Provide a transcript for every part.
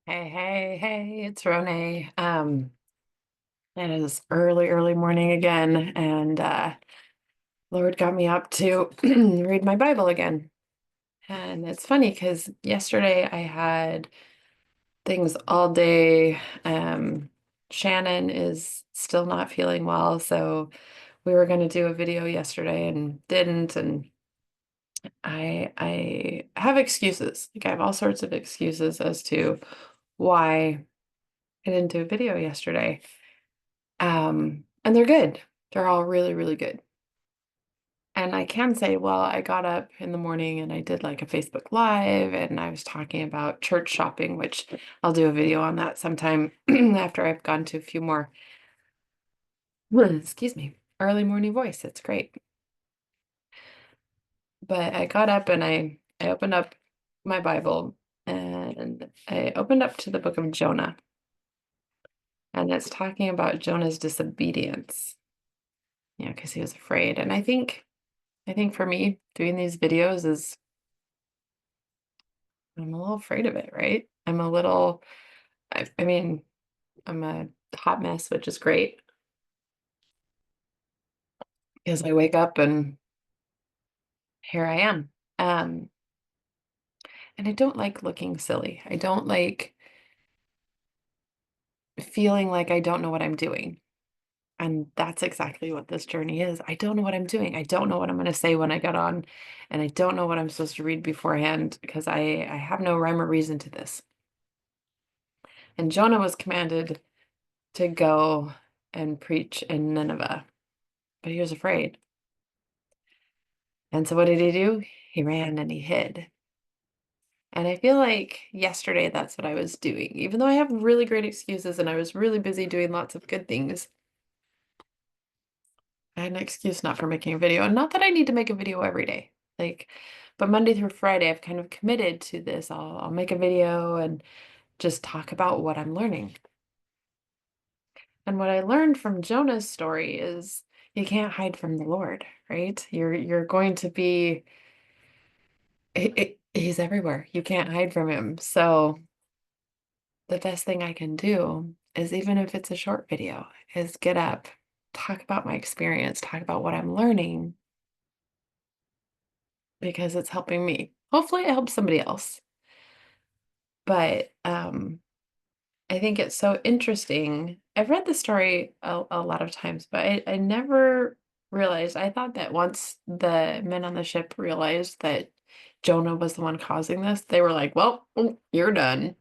Hey, it's Ronai. It is early morning again, and Lord got me up to read my Bible again. And it's funny because yesterday I had things all day. Shannon is still not feeling well, so we were going to do a video yesterday and didn't. And I have excuses. Like I have all sorts of excuses as to why I didn't do a video yesterday. And they're good. They're all really good. And I can say, well, I got up in the morning and I did like a Facebook Live and I was talking about church shopping, which I'll do a video on that sometime after I've gone to a few more, excuse me, early morning voice. It's great. But I got up and I opened up my Bible and I opened up to the book of Jonah. And it's talking about Jonah's disobedience, because he was afraid. And I think for me, doing these videos is I'm a little afraid of it, right? I mean, I'm a hot mess, which is great because I wake up and here I am. Um, and I don't like looking silly. I don't like feeling like I don't know what I'm doing. And that's exactly what this journey is. I don't know what I'm doing. I don't know what I'm going to say when I get on, and I don't know what I'm supposed to read beforehand because I have no rhyme or reason to this. And Jonah was commanded to go and preach in Nineveh, but he was afraid. And so what did he do? He ran and he hid. And I feel like yesterday that's what I was doing. Even though I have really great excuses and I was really busy doing lots of good things, I had an excuse not for making a video. And not that I need to make a video every day. But Monday through Friday, I've kind of committed to this. I'll make a video and just talk about what I'm learning. And what I learned from Jonah's story is you can't hide from the Lord, right? You're going to be he's everywhere. You can't hide from him. So the best thing I can do is, even if it's a short video, is get up, talk about my experience, talk about what I'm learning because it's helping me. Hopefully it helps somebody else. But I think it's so interesting. I've read the story a lot of times, but I never realized. I thought that once the men on the ship realized that Jonah was the one causing this, they were like, well, you're done.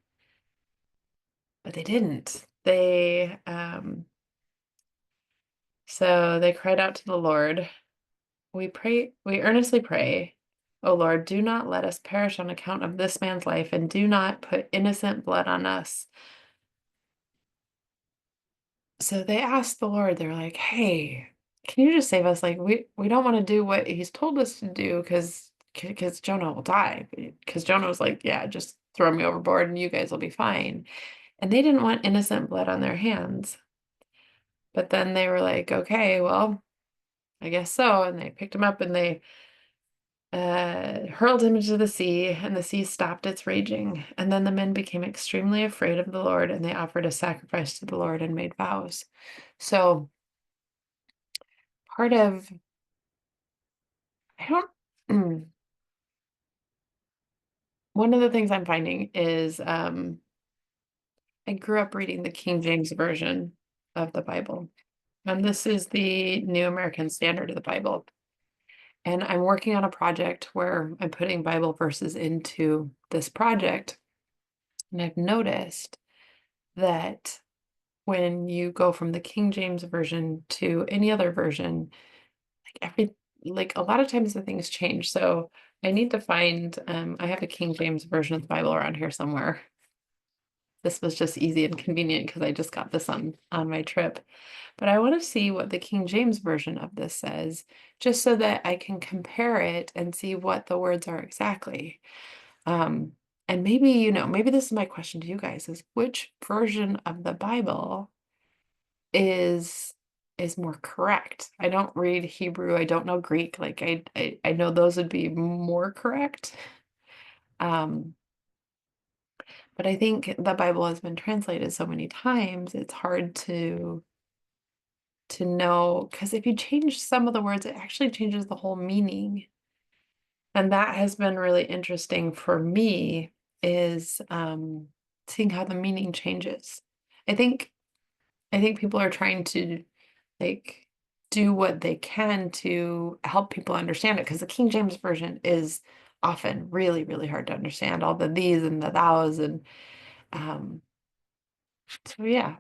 But they didn't. So they cried out to the Lord. We earnestly pray, O Lord, do not let us perish on account of this man's life, and do not put innocent blood on us. So they asked the Lord, they're like, hey, can you just save us? Like, we don't want to do what he's told us to do because Jonah will die. Because Jonah was like, yeah, just throw me overboard and you guys will be fine. And they didn't want innocent blood on their hands. But then they were like, okay, well, I guess so. And they picked him up and they hurled him into the sea, and the sea stopped its raging. And then the men became extremely afraid of the Lord, and they offered a sacrifice to the Lord and made vows. So part of, I don't, one of the things I'm finding is I grew up reading the King James Version of the Bible. And this is the New American Standard of the Bible. And I'm working on a project where I'm putting Bible verses into this project. And I've noticed that when you go from the King James Version to any other version, like a lot of times the things change. So I need to find, I have a King James Version of the Bible around here somewhere. This was just easy and convenient because I just got this on my trip. But I want to see what the King James Version of this says, just so that I can compare it and see what the words are exactly. Um, and maybe, maybe this is my question to you guys is which version of the Bible is more correct? I don't read Hebrew, I don't know Greek. Like I know those would be more correct. Um, But I think the Bible has been translated so many times, it's hard to know, because if you change some of the words, it actually changes the whole meaning. And that has been really interesting for me, is seeing how the meaning changes. I think I think people are trying to like do what they can to help people understand it, because the King James version is often really, really hard to understand, all the these and the thous, and um so yeah,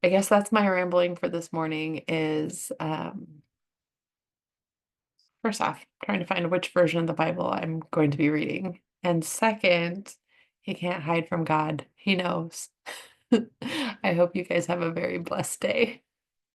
I guess that's my rambling for this morning, is first off, trying to find which version of the Bible I'm going to be reading. And second, you can't hide from God. He knows. I hope you guys have a very blessed day.